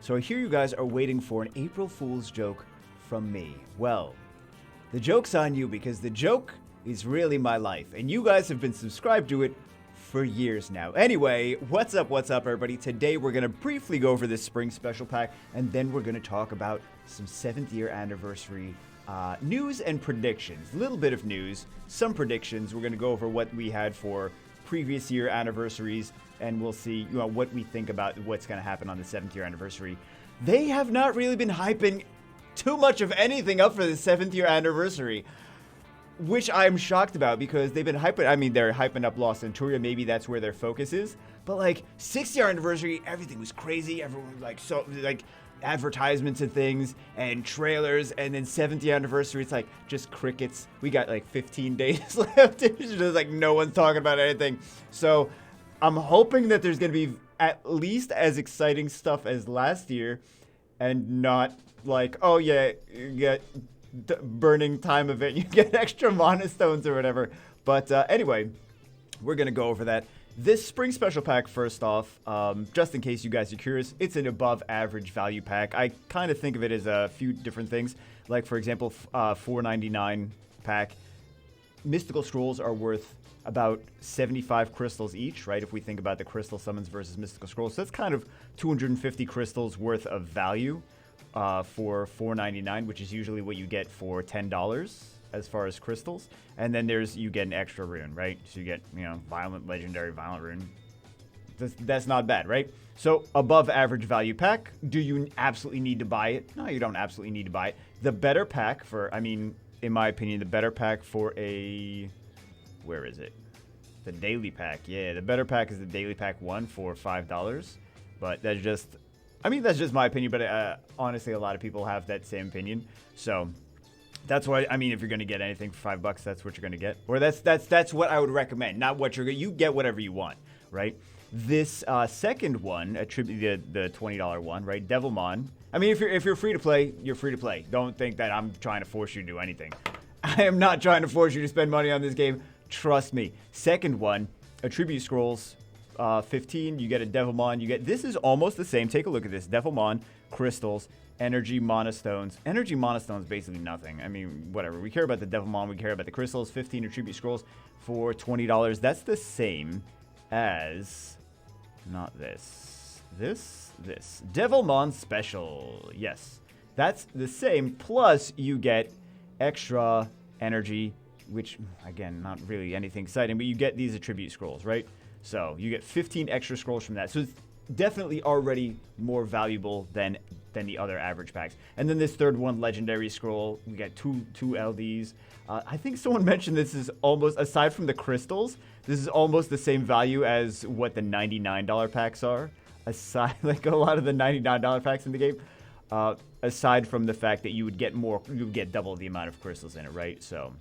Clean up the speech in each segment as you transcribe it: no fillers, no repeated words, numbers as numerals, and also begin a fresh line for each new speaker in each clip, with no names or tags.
So I hear you guys are waiting for an April Fool's joke from me. Well, the joke's on you because the joke is really my life, and you guys have been subscribed to it for years now. Anyway, what's up, everybody? Today we're going to briefly go over this spring special pack, and then we're going to talk about some 7th year anniversary news and predictions. A little bit of news, some predictions. We're going to go over what we had for previous year anniversaries, and we'll see what we think about what's going to happen on the 7th year anniversary. They have not really been hyping too much of anything up for the 7th year anniversary, which I'm shocked about because they've been hyping. They're hyping up Lost Centuria. Maybe that's where their focus is. But 6th year anniversary, everything was crazy. Everyone advertisements and things and trailers. And then 7th year anniversary, it's just crickets. We got 15 days left. It's just no one's talking about anything. So I'm hoping that there's going to be at least as exciting stuff as last year, and not oh yeah, you get burning time event, you get extra mana stones or whatever. But anyway, we're going to go over that. This spring special pack, first off, just in case you guys are curious, it's an above average value pack. I kind of think of it as a few different things. For example, $4.99 pack. Mystical scrolls are worth about 75 crystals each, right? If we think about the crystal summons versus mystical scrolls. So that's kind of 250 crystals worth of value for $4.99, which is usually what you get for $10 as far as crystals. And then you get an extra rune, right? So you get, violent, legendary, violent rune. That's not bad, right? So above average value pack. Do you absolutely need to buy it? No, you don't absolutely need to buy it. The better pack in my opinion, the better pack for where is it? The daily pack. Yeah, the better pack is the daily pack 1 for $5. But that's just my opinion. But honestly, a lot of people have that same opinion. So that's why, if you're going to get anything for $5, that's what you're going to get. Or that's what I would recommend. Not what you get whatever you want, right? This second one, the $20 one, right? Devilmon. If you're free to play, you're free to play. Don't think that I'm trying to force you to do anything. I am not trying to force you to spend money on this game. Trust me. Second one, attribute scrolls, 15. You get a Devilmon. This is almost the same. Take a look at this. Devilmon, crystals, energy, mana stones. Energy, mana stones, basically nothing. Whatever. We care about the Devilmon. We care about the crystals. 15 attribute scrolls for $20. That's the same as, not this. This. Devilmon special. Yes. That's the same. Plus, you get extra energy, which, again, not really anything exciting, but you get these attribute scrolls, right? So you get 15 extra scrolls from that. So it's definitely already more valuable than the other average packs. And then this third one, legendary scroll, we get two LDs. I think someone mentioned this is almost, aside from the crystals, this is almost the same value as what the $99 packs are. Aside, a lot of the $99 packs in the game. Aside from the fact that you would get double the amount of crystals in it, right? So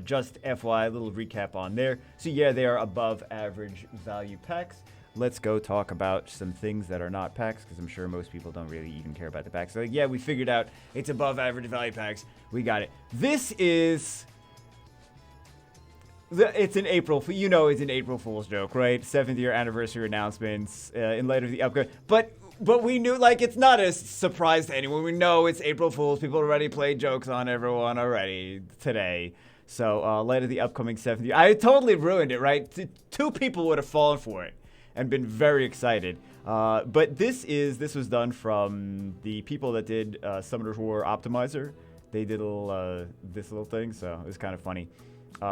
just FYI, a little recap on there. So yeah, they are above average value packs. Let's go talk about some things that are not packs, because I'm sure most people don't really even care about the packs. So yeah, we figured out it's above average value packs. We got it. This is... it's an April Fool's joke, right? 7th year anniversary announcements in light of the upgrade. But we knew, it's not a surprise to anyone. We know it's April Fool's. People already played jokes on everyone already today. So, light of the upcoming 7th year. I totally ruined it, right? Two people would have fallen for it and been very excited. But this was done from the people that did Summoner's War Optimizer. They did this little thing, so it was kind of funny.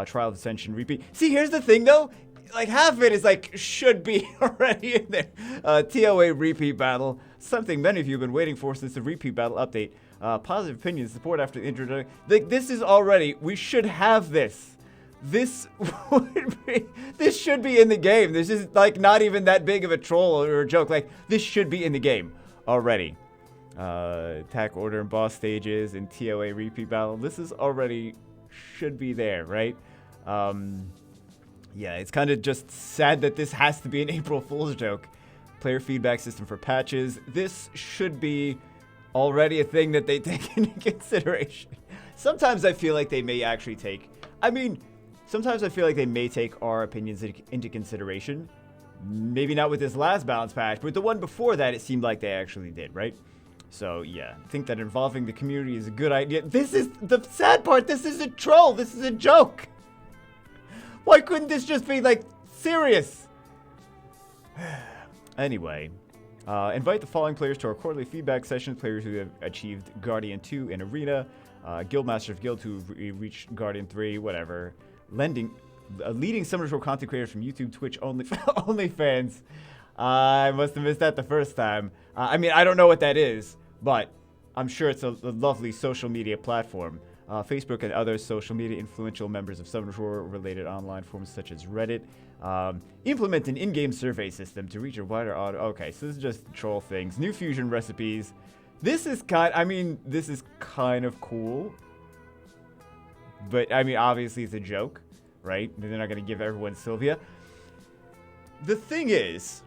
Trial of Ascension repeat. See, here's the thing, though. Half of it is should be already in there. TOA repeat battle. Something many of you have been waiting for since the repeat battle update. Positive opinion support after the introduction. This is already, we should have this. This should be in the game. This is not even that big of a troll or a joke. This should be in the game already. Attack order and boss stages and TOA repeat battle. This is already should be there, right? Yeah, it's kind of just sad that this has to be an April Fool's joke. Player feedback system for patches. This should be already a thing that they take into consideration. Sometimes I feel like they may actually take... sometimes I feel like they may take our opinions into consideration, Maybe not with this last balance patch, but the one before that, it seemed like they actually did, right? So, yeah, I think that involving the community is a good idea. This is the sad part. This is a troll. This is a joke. Why couldn't this just be, like, serious? Anyway, invite the following players to our quarterly feedback session. Players who have achieved Guardian 2 in Arena, Guildmaster of Guild who reached Guardian 3, whatever. Leading Summoners World content creators from YouTube, Twitch, OnlyFans. I must have missed that the first time. I mean, I don't know what that is, but I'm sure it's a lovely social media platform. Facebook and other social media influential members of Summoners World related online forums such as Reddit. Implement an in-game survey system to reach a wider audience. Okay, so this is just troll things. New fusion recipes. This is this is kind of cool. But, I mean, obviously it's a joke, right? They're not going to give everyone Sylvia. The thing is,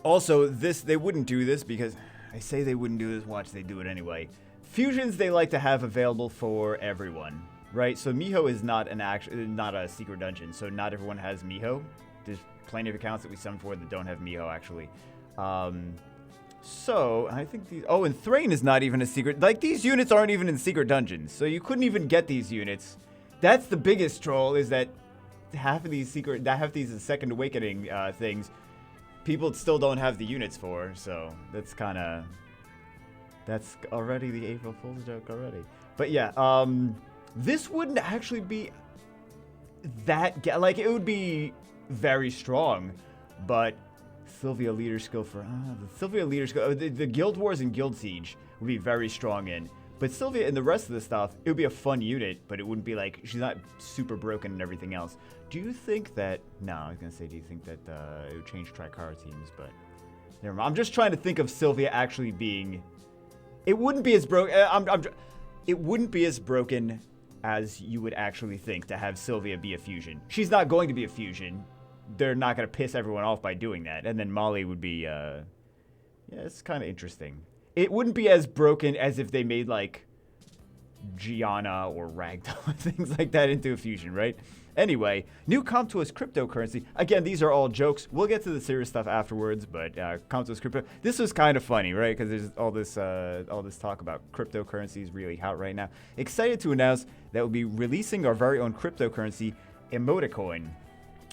also, they wouldn't do this because I say they wouldn't do this, watch they do it anyway. Fusions they like to have available for everyone, right? So Miho is not a secret dungeon, so not everyone has Miho. There's plenty of accounts that we summon for that don't have Miho, actually. So, I think these... Oh, and Thrain is not even a secret... Like, these units aren't even in secret dungeons, so you couldn't even get these units. That's the biggest troll, is that half of these Second Awakening things, people still don't have the units for, so that's kind of... That's already the April Fool's joke already. But yeah, this wouldn't actually be that... Like, it would be very strong, but... Sylvia leader skill for... the Sylvia leader skill... the Guild Wars and Guild Siege would be very strong in. But Sylvia and the rest of the stuff, it would be a fun unit, but it wouldn't be like... She's not super broken and everything else. Do you think that... No, I was going to say, do you think that it would change Tricara teams, but... Never mind. I'm just trying to think of Sylvia actually being... It wouldn't be as broken... it wouldn't be as broken as you would actually think to have Sylvia be a fusion. She's not going to be a fusion. They're not going to piss everyone off by doing that. And then Molly would be, yeah, it's kind of interesting. It wouldn't be as broken as if they made, like, Gianna or Ragdoll, things like that into a fusion, right? Anyway, new Comtois cryptocurrency. Again, these are all jokes. We'll get to the serious stuff afterwards, but Comtois crypto. This was kind of funny, right? Because there's all this talk about cryptocurrencies really hot right now. Excited to announce that we'll be releasing our very own cryptocurrency, Emoticoin.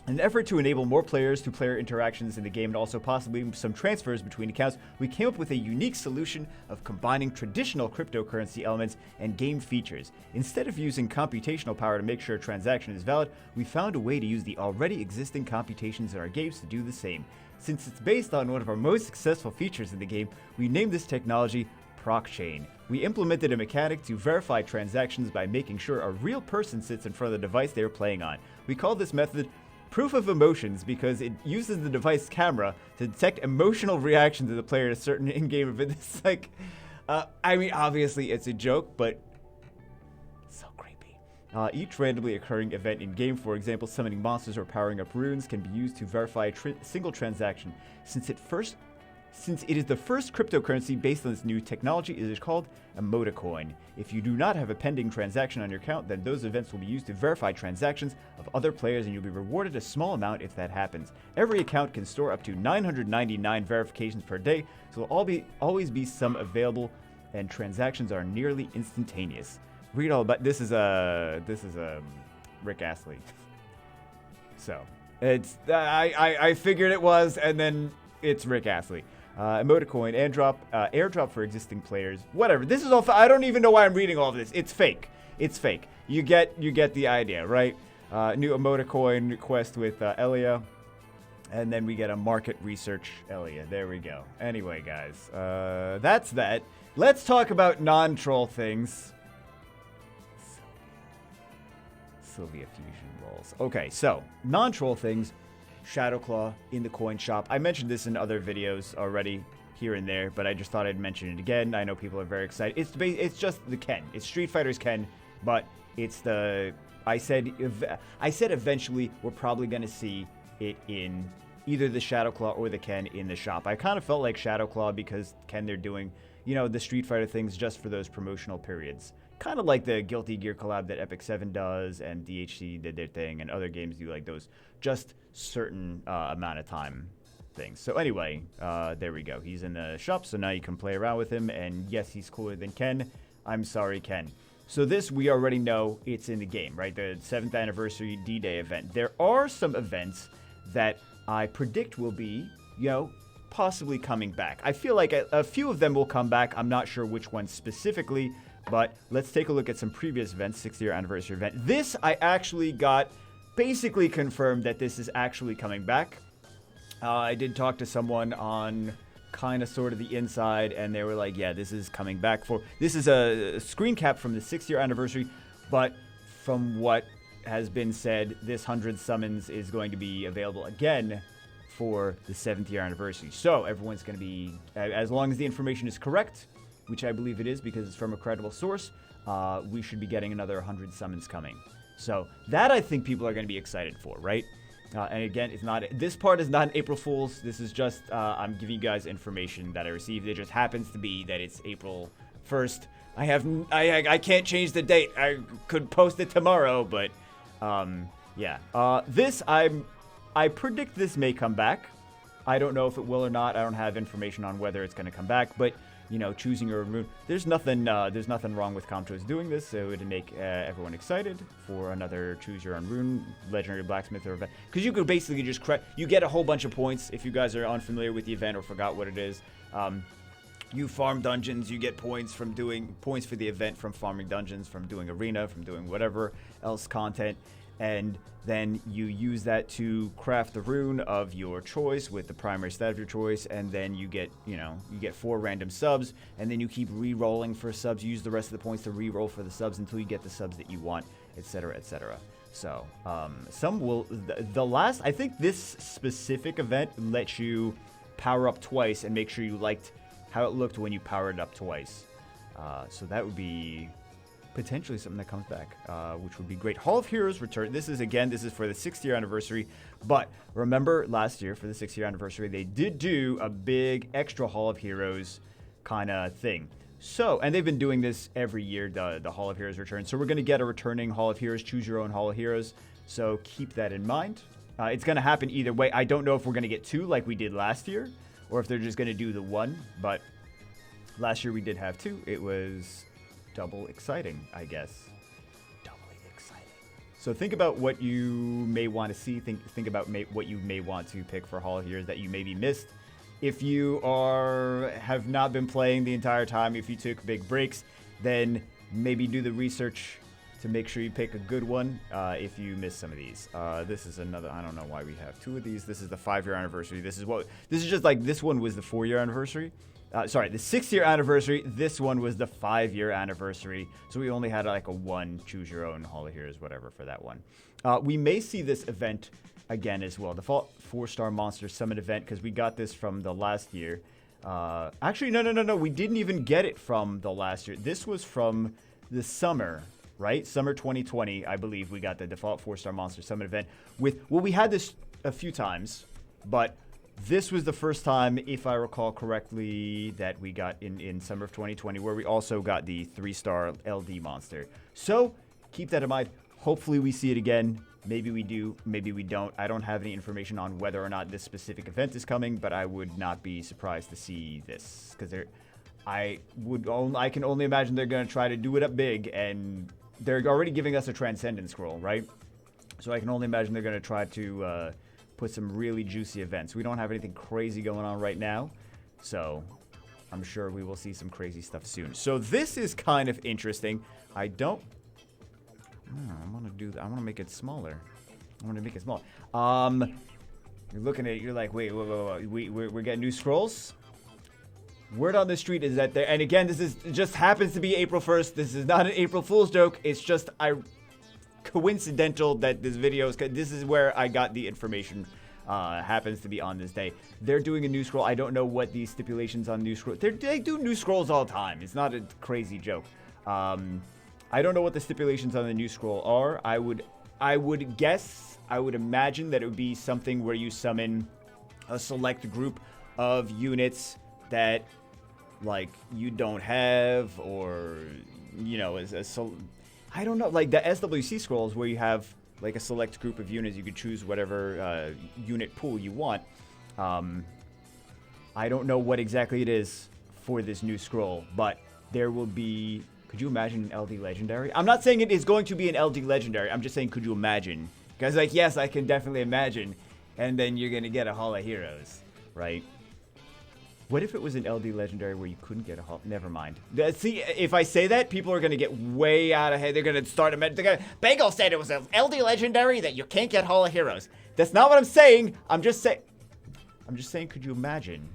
In an effort to enable more players-to-player interactions in the game and also possibly some transfers between accounts, we came up with a unique solution of combining traditional cryptocurrency elements and game features. Instead of using computational power to make sure a transaction is valid, we found a way to use the already existing computations in our games to do the same. Since it's based on one of our most successful features in the game, we named this technology ProcChain. We implemented a mechanic to verify transactions by making sure a real person sits in front of the device they are playing on. We call this method Proof of Emotions because it uses the device camera to detect emotional reaction to the player at a certain in-game event. It's like, I mean, obviously it's a joke, but it's so creepy. Each randomly occurring event in-game, for example, summoning monsters or powering up runes, can be used to verify a single transaction. Since it is the first cryptocurrency based on this new technology, it is called Emoticoin. If you do not have a pending transaction on your account, then those events will be used to verify transactions of other players and you'll be rewarded a small amount if that happens. Every account can store up to 999 verifications per day, so there will always be some available and transactions are nearly instantaneous. Read all about this is Rick Astley. So, it's I figured it was, and then it's Rick Astley. Emoticoin, airdrop for existing players. Whatever. This is all. I don't even know why I'm reading all of this. It's fake. It's fake. You get the idea, right? New Emoticoin quest with Elia, and then we get a market research Elia. There we go. Anyway, guys, that's that. Let's talk about non-troll things. Sylvia fusion rolls. Okay, so non-troll things. Shadowclaw in the coin shop. I mentioned this in other videos already here and there, but I just thought I'd mention it again. I know people are very excited. It's just the Ken. It's Street Fighter's Ken, but it's the... I said eventually we're probably going to see it in either the Shadowclaw or the Ken in the shop. I kind of felt like Shadowclaw because Ken, they're doing, you know, the Street Fighter things just for those promotional periods. kind of like the Guilty Gear collab that Epic 7 does, and DHC did their thing, and other games do like those just certain amount of time things. So anyway, there we go. He's in the shop, so now you can play around with him, and yes, he's cooler than Ken. I'm sorry, Ken. So this, we already know it's in the game, right? The 7th anniversary D-Day event. There are some events that I predict will be, you know, possibly coming back. I feel like a few of them will come back. I'm not sure which ones specifically, but let's take a look at some previous events, 6th year anniversary event. This, I actually got basically confirmed that this is actually coming back. I did talk to someone on kind of sort of the inside, and they were like, yeah, this is coming back for, this is a screen cap from the 6th year anniversary, but from what has been said, this 100 summons is going to be available again for the 7th year anniversary. So everyone's going to be, as long as the information is correct, which I believe it is because it's from a credible source, we should be getting another 100 summons coming. So that I think people are going to be excited for, right? And again, it's not, this part is not an April Fool's. This is just, I'm giving you guys information that I received. It just happens to be that it's April 1st. I can't change the date. I could post it tomorrow, but yeah. This, I predict this may come back. I don't know if it will or not. I don't have information on whether it's going to come back, but you know, choosing your own rune. There's nothing wrong with Comtros doing this. So it would make everyone excited for another choose your own rune legendary blacksmith or event. Because you could basically just you get a whole bunch of points if you guys are unfamiliar with the event or forgot what it is. You farm dungeons, you get points from doing points for the event from farming dungeons, from doing arena, from doing whatever else content. And then you use that to craft the rune of your choice with the primary stat of your choice, and then you get, you know, you get 4 random subs, and then you keep re-rolling for subs. You use the rest of the points to re-roll for the subs until you get the subs that you want, etc., etc. So, some will, the last, I think this specific event lets you power up twice and make sure you liked how it looked when you powered it up twice. So that would be potentially something that comes back, which would be great. Hall of Heroes return. This is for the 6th year anniversary. But remember last year for the 6th year anniversary, they did do a big extra Hall of Heroes kind of thing. So, and they've been doing this every year, the Hall of Heroes return. So we're going to get a returning Hall of Heroes, choose your own Hall of Heroes. So keep that in mind. It's going to happen either way. I don't know if we're going to get 2 like we did last year, or if they're just going to do the 1. But last year we did have 2. It was double exciting, I guess. Doubly exciting. So think about what you may want to see. Think about what you may want to pick for Hall of Heroes that you maybe missed. If you have not been playing the entire time, if you took big breaks, then maybe do the research to make sure you pick a good one if you miss some of these. This is another, I don't know why we have 2 of these. This is the 5-year anniversary. This is just like, this one was the 4-year anniversary. Sorry, the 6th-year anniversary. This one was the 5-year anniversary. So we only had like a 1 choose your own Hall of Heroes, whatever, for that one. We may see this event again as well. Default 4-star monster summon event, because we got this from the last year. Actually, no. We didn't even get it from the last year. This was from the summer, right? Summer 2020, I believe we got the default 4-star monster summon event with, well, we had this a few times, but this was the first time, if I recall correctly, that we got in summer of 2020, where we also got the 3-star LD monster. So keep that in mind. Hopefully we see it again. Maybe we do, maybe we don't. I don't have any information on whether or not this specific event is coming, but I would not be surprised to see this, because I can only imagine they're going to try to do it up big, and they're already giving us a Transcendent scroll, right? So I can only imagine they're going to try to put some really juicy events. We don't have anything crazy going on right now, so I'm sure we will see some crazy stuff soon. So this is kind of interesting. I want to make it smaller. You're looking at it, you're like, wait, we're getting new scrolls? Word on the street is that and again, just happens to be April 1st. This is not an April Fool's joke. It's just coincidental that this is where I got the information. Happens to be on this day. They're doing a new scroll. I don't know what the stipulations on new scroll. They do new scrolls all the time. It's not a crazy joke. I don't know what the stipulations on the new scroll are. I would imagine that it would be something where you summon a select group of units that, like, you don't have, or you know, I don't know, like the SWC scrolls where you have like a select group of units, you could choose whatever unit pool you want. I don't know what exactly it is for this new scroll, but there will be, could you imagine an LD Legendary? I'm not saying it is going to be an LD Legendary, I'm just saying could you imagine? Because like, yes, I can definitely imagine, and then you're going to get a Hall of Heroes, right? What if it was an LD Legendary where you couldn't get a Hall? Never mind. See, if I say that, people are going to get way out ahead. They're going to start Bagel said it was an LD Legendary that you can't get Hall of Heroes. That's not what I'm saying. I'm just saying, could you imagine?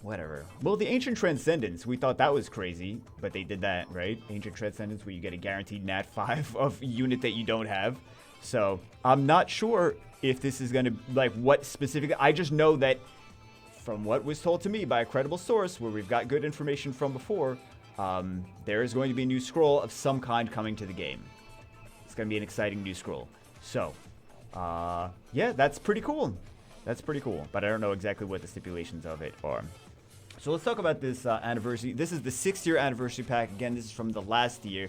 Whatever. Well, the Ancient Transcendence, we thought that was crazy, but they did that, right? Ancient Transcendence, where you get a guaranteed Nat 5 of a unit that you don't have. So, I'm not sure if this is going to, like, what specifically. I just know that from what was told to me by a credible source, where we've got good information from before, there is going to be a new scroll of some kind coming to the game. It's going to be an exciting new scroll. So, yeah, that's pretty cool. That's pretty cool, but I don't know exactly what the stipulations of it are. So let's talk about this anniversary. This is the 6th-year anniversary pack. Again, this is from the last year.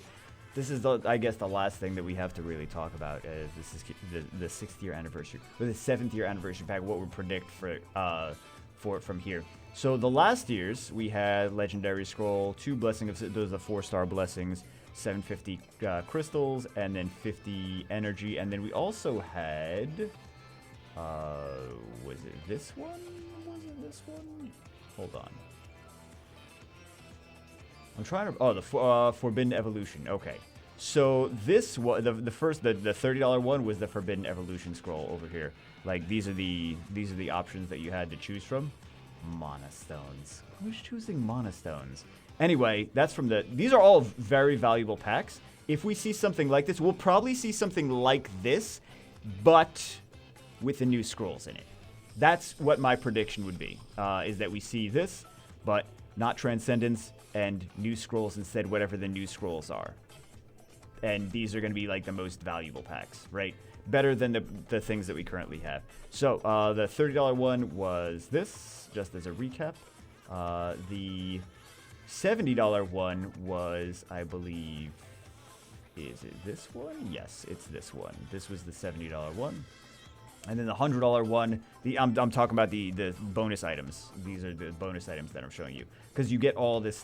This is, I guess, the last thing that we have to really talk about. This is the 6th-year anniversary, or the 7th-year anniversary pack. What we predict for it from here. So the last years, we had Legendary Scroll, 2 Blessing of, those are 4-star blessings, 750 crystals, and then 50 energy. And then we also had, was it this one? Was it this one? Hold on. I'm trying to, the Forbidden Evolution. Okay. So this was the first, the $30 one was the Forbidden Evolution scroll over here. Like these are the options that you had to choose from. Mana Stones. Who's choosing Mana Stones? Anyway, that's from these are all very valuable packs. If we see something like this, we'll probably see something like this, but with the new scrolls in it. That's what my prediction would be, is that we see this, but not Transcendence, and new scrolls instead, whatever the new scrolls are. And these are going to be like the most valuable packs, right? Better than the things that we currently have. So the $30 one was this, just as a recap. The $70 one was, I believe, is it this one? Yes, it's this one. This was the $70 one. And then the $100 one, I'm talking about the bonus items. These are the bonus items that I'm showing you. Because you get all this,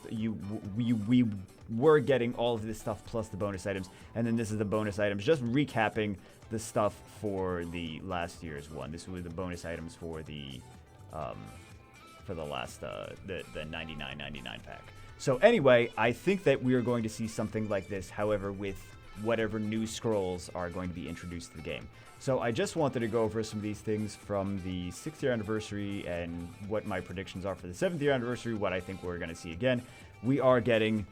we were getting all of this stuff plus the bonus items. And then this is the bonus items, just recapping the stuff for the last year's one. This was the bonus items for the last, the $99.99 pack. So anyway, I think that we are going to see something like this, however, with whatever new scrolls are going to be introduced to the game. So I just wanted to go over some of these things from the 6th year anniversary and what my predictions are for the 7th year anniversary, what I think we're going to see again. We are getting,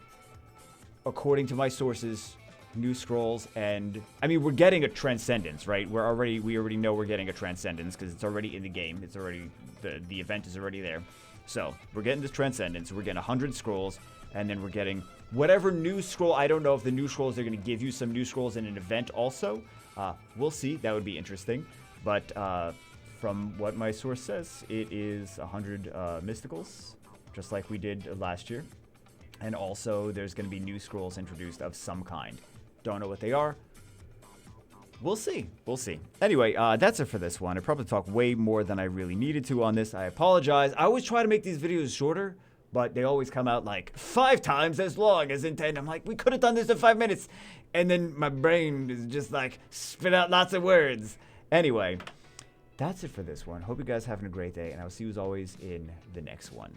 according to my sources, new scrolls, and I mean, we're getting a Transcendence, right? We already know we're getting a Transcendence because it's already in the game. It's already, the event is already there. So we're getting this Transcendence, we're getting 100 scrolls, and then we're getting whatever new scroll. I don't know if the new scrolls are going to give you some new scrolls in an event also. We'll see. That would be interesting. But from what my source says, it is 100 mysticals, just like we did last year. And also, there's going to be new scrolls introduced of some kind. Don't know what they are. We'll see. We'll see. Anyway, that's it for this one. I probably talked way more than I really needed to on this. I apologize. I always try to make these videos shorter, but they always come out like 5 times as long as intended. I'm like, we could have done this in 5 minutes. And then my brain is just like, spit out lots of words. Anyway, that's it for this one. Hope you guys are having a great day, and I'll see you as always in the next one.